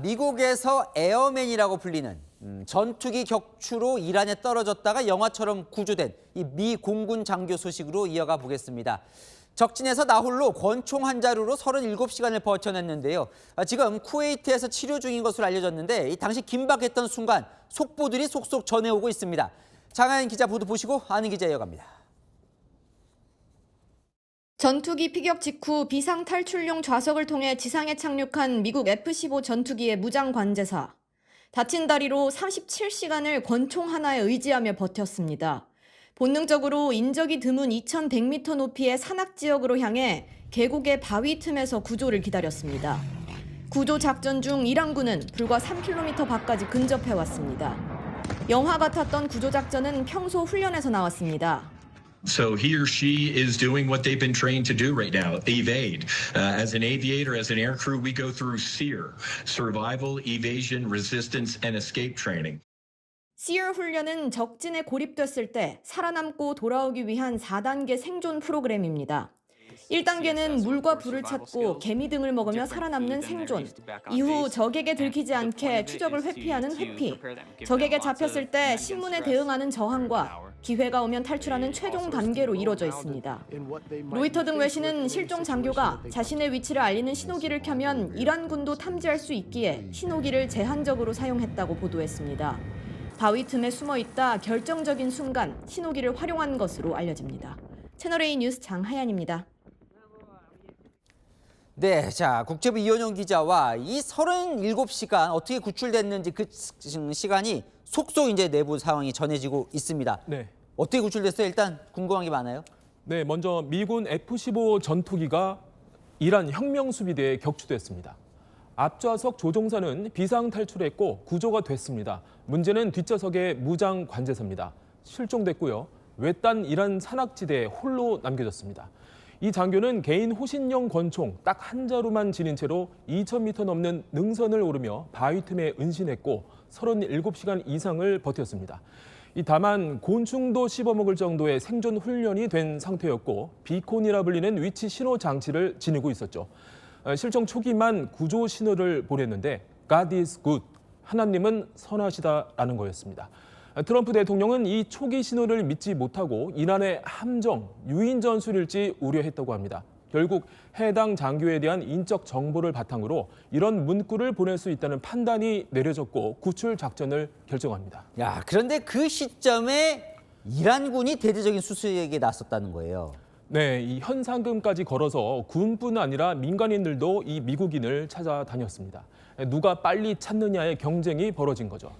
미국에서 에어맨이라고 불리는 전투기 격추로 이란에 떨어졌다가 영화처럼 구조된 이 미 공군 장교 소식으로 이어가 보겠습니다. 적진에서 나홀로 권총 한 자루로 37시간을 버텨냈는데요. 지금 쿠웨이트에서 치료 중인 것으로 알려졌는데 당시 긴박했던 순간 속보들이 속속 전해오고 있습니다. 장하연 기자 보도 보시고 아는 기자 이어갑니다. 전투기 피격 직후 비상 탈출용 좌석을 통해 지상에 착륙한 미국 F-15 전투기의 무장 관제사. 다친 다리로 37시간을 권총 하나에 의지하며 버텼습니다. 본능적으로 인적이 드문 2100m 높이의 산악 지역으로 향해 계곡의 바위 틈에서 구조를 기다렸습니다. 구조 작전 중 이란군은 불과 3km 밖까지 근접해왔습니다. 영화 같았던 구조 작전은 평소 훈련에서 나왔습니다. So he or she is doing what they've been trained to do right now, evade. As an aviator, as an air crew, we go through SEER, survival, evasion, resistance, and escape training. SEER 훈련은 적진에 고립됐을 때 살아남고 돌아오기 위한 4단계 생존 프로그램입니다. 1단계는 물과 불을 찾고 개미 등을 먹으며 살아남는 생존, 이후 적에게 들키지 않게 추적을 회피하는 회피, 적에게 잡혔을 때 신문에 대응하는 저항과 기회가 오면 탈출하는 최종 단계로 이루어져 있습니다. 로이터 등 외신은 실종 장교가 자신의 위치를 알리는 신호기를 켜면 이란군도 탐지할 수 있기에 신호기를 제한적으로 사용했다고 보도했습니다. 바위 틈에 숨어 있다 결정적인 순간 신호기를 활용한 것으로 알려집니다. 채널A 뉴스 장하연입니다. 네, 자 국제부 이현영 기자와 이 37시간 어떻게 구출됐는지 그 시간이 속속 이제 내부 상황이 전해지고 있습니다. 네. 어떻게 구출됐어요? 일단 궁금한 게 많아요. 네, 먼저 미군 F-15 전투기가 이란 혁명수비대에 격추됐습니다. 앞좌석 조종사는 비상 탈출했고 구조가 됐습니다. 문제는 뒷좌석의 무장 관제사입니다. 실종됐고요. 외딴 이란 산악지대에 홀로 남겨졌습니다. 이 장교는 개인 호신용 권총 딱 한 자루만 지닌 채로 2000m 넘는 능선을 오르며 바위 틈에 은신했고 37시간 이상을 버텼습니다. 다만 곤충도 씹어먹을 정도의 생존 훈련이 된 상태였고 비콘이라 불리는 위치 신호 장치를 지니고 있었죠. 실종 초기만 구조 신호를 보냈는데 God is good, 하나님은 선하시다라는 거였습니다. 트럼프 대통령은 이 초기 신호를 믿지 못하고 이란의 함정, 유인 전술일지 우려했다고 합니다. 결국 해당 장교에 대한 인적 정보를 바탕으로 이런 문구를 보낼 수 있다는 판단이 내려졌고 구출 작전을 결정합니다. 야, 그런데 그 시점에 이란군이 대대적인 수색에 나섰다는 거예요. 네, 이 현상금까지 걸어서 군뿐 아니라 민간인들도 이 미국인을 찾아다녔습니다. 누가 빨리 찾느냐의 경쟁이 벌어진 거죠.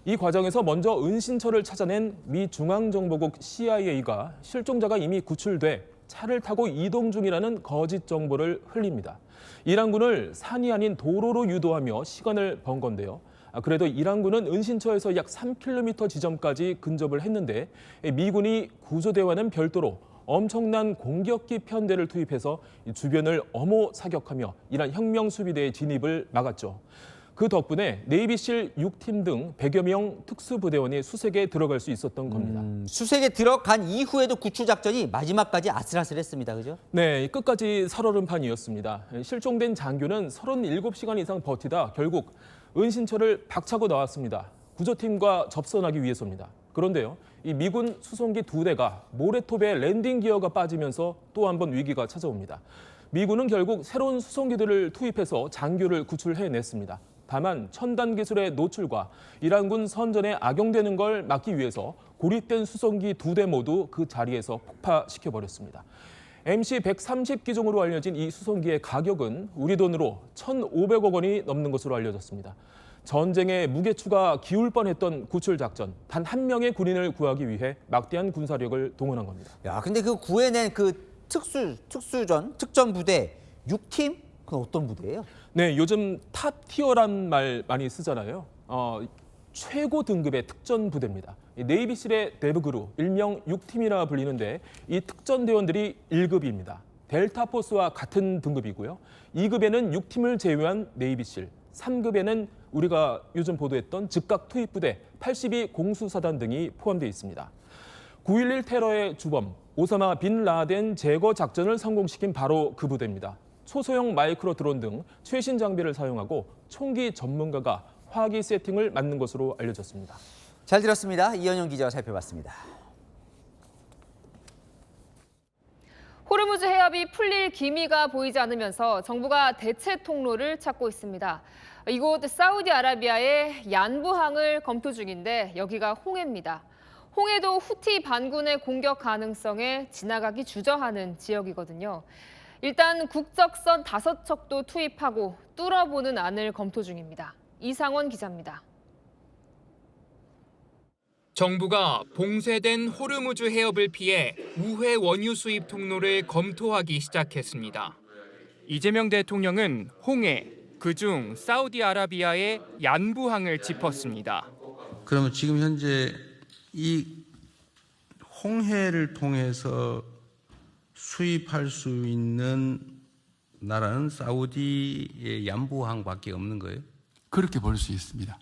이 과정에서 먼저 은신처를 찾아낸 미 중앙정보국 CIA가 실종자가 이미 구출돼 차를 타고 이동 중이라는 거짓 정보를 흘립니다. 이란군을 산이 아닌 도로로 유도하며 시간을 번 건데요. 그래도 이란군은 은신처에서 약 3km 지점까지 근접을 했는데 미군이 구조대와는 별도로 엄청난 공격기 편대를 투입해서 주변을 엄호 사격하며 이란 혁명수비대의 진입을 막았죠. 그 덕분에 네이비실 6팀 등 100여 명 특수부대원이 수색에 들어갈 수 있었던 겁니다. 수색에 들어간 이후에도 구출 작전이 마지막까지 아슬아슬했습니다. 그죠? 네, 끝까지 살얼음판이었습니다. 실종된 장교는 37시간 이상 버티다 결국 은신처를 박차고 나왔습니다. 구조팀과 접선하기 위해서입니다. 그런데요, 이 미군 수송기 2대가 모래톱에 랜딩 기어가 빠지면서 또 한 번 위기가 찾아옵니다. 미군은 결국 새로운 수송기들을 투입해서 장교를 구출해냈습니다. 다만 첨단 기술의 노출과 이란군 선전에 악용되는 걸 막기 위해서 고립된 수송기 2대 모두 그 자리에서 폭파시켜버렸습니다. MC-130 기종으로 알려진 이 수송기의 가격은 우리 돈으로 1,500억 원이 넘는 것으로 알려졌습니다. 전쟁의 무게추가 기울 뻔했던 구출 작전, 단 한 명의 군인을 구하기 위해 막대한 군사력을 동원한 겁니다. 야, 근데 그 구해낸 그 특전 부대 6팀? 그건 어떤 부대예요? 네, 요즘 탑티어란 말 많이 쓰잖아요. 최고 등급의 특전 부대입니다. 네이비실의 데브그루, 일명 6팀이라 불리는데 이 특전 대원들이 1급입니다. 델타포스와 같은 등급이고요. 2급에는 6팀을 제외한 네이비실, 3급에는 우리가 요즘 보도했던 즉각 투입부대 82 공수사단 등이 포함되어 있습니다. 9.11 테러의 주범 오사마 빈 라덴 제거 작전을 성공시킨 바로 그 부대입니다. 초소형 마이크로 드론 등 최신 장비를 사용하고 총기 전문가가 화기 세팅을 맡는 것으로 알려졌습니다. 잘 들었습니다. 이현영 기자가 살펴봤습니다. 호르무즈 해협이 풀릴 기미가 보이지 않으면서 정부가 대체 통로를 찾고 있습니다. 이곳 사우디아라비아의 얀부항을 검토 중인데 여기가 홍해입니다. 홍해도 후티 반군의 공격 가능성에 지나가기 주저하는 지역이거든요. 일단 국적선 5척도 투입하고 뚫어보는 안을 검토 중입니다. 이상원 기자입니다. 정부가 봉쇄된 호르무즈 해협을 피해 우회 원유 수입 통로를 검토하기 시작했습니다. 이재명 대통령은 홍해, 그중 사우디아라비아의 얀부항을 짚었습니다. 그러면 지금 현재 이 홍해를 통해서 수입할 수 있는 나라는 사우디의 얀부항밖에 없는 거예요? 그렇게 볼 수 있습니다.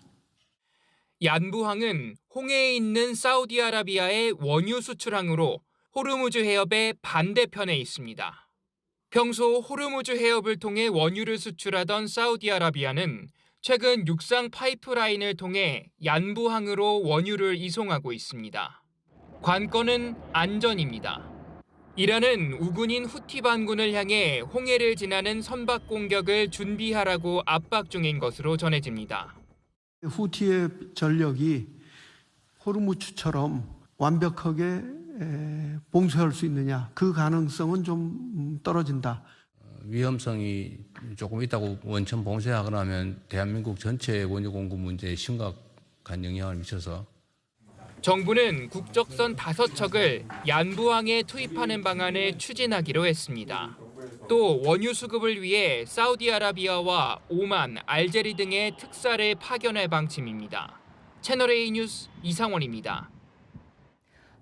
얀부항은 홍해에 있는 사우디아라비아의 원유 수출항으로 호르무즈 해협의 반대편에 있습니다. 평소 호르무즈 해협을 통해 원유를 수출하던 사우디아라비아는 최근 육상 파이프라인을 통해 얀부항으로 원유를 이송하고 있습니다. 관건은 안전입니다. 이란은 우군인 후티 반군을 향해 홍해를 지나는 선박 공격을 준비하라고 압박 중인 것으로 전해집니다. 후티의 전력이 호르무즈처럼 완벽하게 봉쇄할 수 있느냐, 그 가능성은 좀 떨어진다. 위험성이 조금 있다고 원천 봉쇄하거나 하면 대한민국 전체 원유 공급 문제에 심각한 영향을 미쳐서 정부는 국적선 5척을 얀부항에 투입하는 방안을 추진하기로 했습니다. 또 원유 수급을 위해 사우디아라비아와 오만, 알제리 등의 특사를 파견할 방침입니다. 채널A 뉴스 이상원입니다.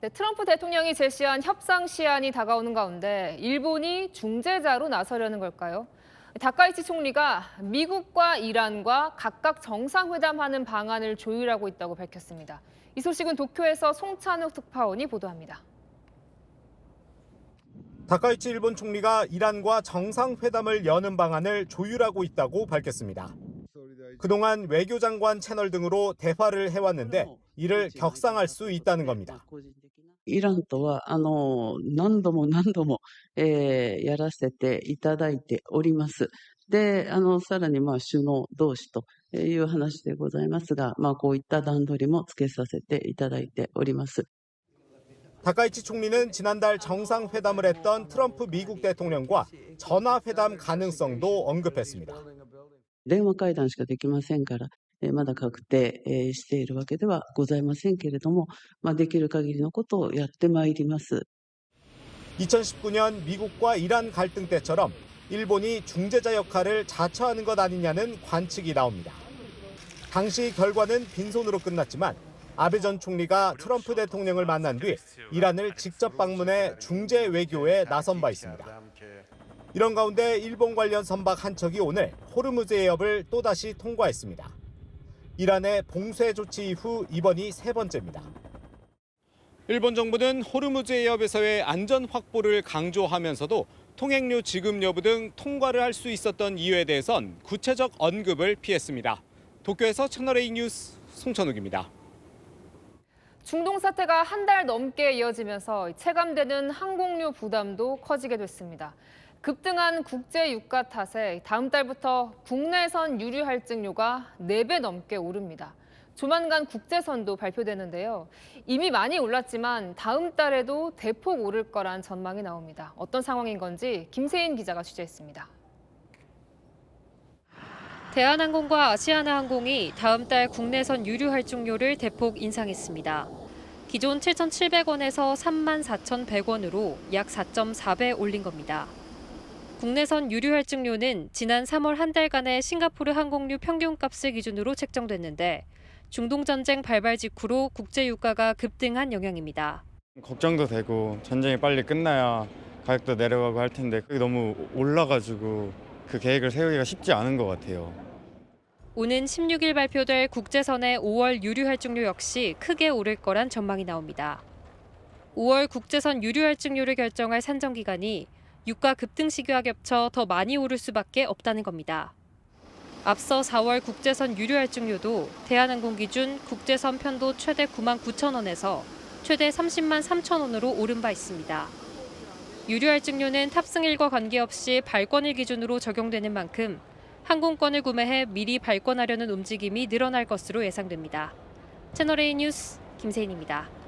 네, 트럼프 대통령이 제시한 협상 시한이 다가오는 가운데 일본이 중재자로 나서려는 걸까요? 다카이치 총리가 미국과 이란과 각각 정상회담하는 방안을 조율하고 있다고 밝혔습니다. 이 소식은 도쿄에서 송찬욱 특파원이 보도합니다. 다카이치 일본 총리가 이란과 정상회담을 여는 방안을 조율하고 있다고 밝혔습니다. 그동안 외교장관 채널 등으로 대화를 해왔는데 이를 격상할 수 있다는 겁니다. イランとは何度もやらせていただいております。で、さらに首脳同士という話でございますが、こういった段取りもつけさせていただいております。 다카이치 총리는 지난달 정상회담을 했던 트럼프 미국 대통령과 전화회담 가능성도 언급했습니다. 電話会談しかできませんから、まだ確定しているわけではございませんけれども、できる限りのことをやってまいります。 2019년 미국과 이란 갈등 때처럼 일본이 중재자 역할을 자처하는 것 아니냐는 관측이 나옵니다. 당시 결과는 빈손으로 끝났지만 아베 전 총리가 트럼프 대통령을 만난 뒤 이란을 직접 방문해 중재 외교에 나선 바 있습니다. 이런 가운데 일본 관련 선박 한 척이 오늘 호르무즈 해협을 또다시 통과했습니다. 이란의 봉쇄 조치 이후 이번이 3번째입니다. 일본 정부는 호르무즈 해협에서의 안전 확보를 강조하면서도 통행료 지급 여부 등 통과를 할 수 있었던 이유에 대해선 구체적 언급을 피했습니다. 도쿄에서 채널A 뉴스 송천욱입니다. 중동 사태가 한 달 넘게 이어지면서 체감되는 항공료 부담도 커지게 됐습니다. 급등한 국제 유가 탓에 다음 달부터 국내선 유류 할증료가 4배 넘게 오릅니다. 조만간 국제선도 발표되는데요. 이미 많이 올랐지만 다음 달에도 대폭 오를 거란 전망이 나옵니다. 어떤 상황인 건지 김세인 기자가 취재했습니다. 대한항공과 아시아나항공이 다음 달 국내선 유류 할증료를 대폭 인상했습니다. 기존 7,700원에서 34,100원으로 약 4.4배 올린 겁니다. 국내선 유류 할증료는 지난 3월 한 달간의 싱가포르 항공유 평균값을 기준으로 책정됐는데 중동 전쟁 발발 직후로 국제 유가가 급등한 영향입니다. 걱정도 되고 전쟁이 빨리 끝나야 가격도 내려가고 할 텐데 그게 너무 올라가지고 그 계획을 세우기가 쉽지 않은 것 같아요. 오는 16일 발표될 국제선의 5월 유류 할증료 역시 크게 오를 거란 전망이 나옵니다. 5월 국제선 유류 할증료를 결정할 산정 기간이 유가 급등 시기와 겹쳐 더 많이 오를 수밖에 없다는 겁니다. 앞서 4월 국제선 유료 할증료도 대한항공 기준 국제선 편도 최대 9만 9천 원에서 최대 30만 3천 원으로 오른 바 있습니다. 유료 할증료는 탑승일과 관계없이 발권일 기준으로 적용되는 만큼 항공권을 구매해 미리 발권하려는 움직임이 늘어날 것으로 예상됩니다. 채널A 뉴스 김세인입니다.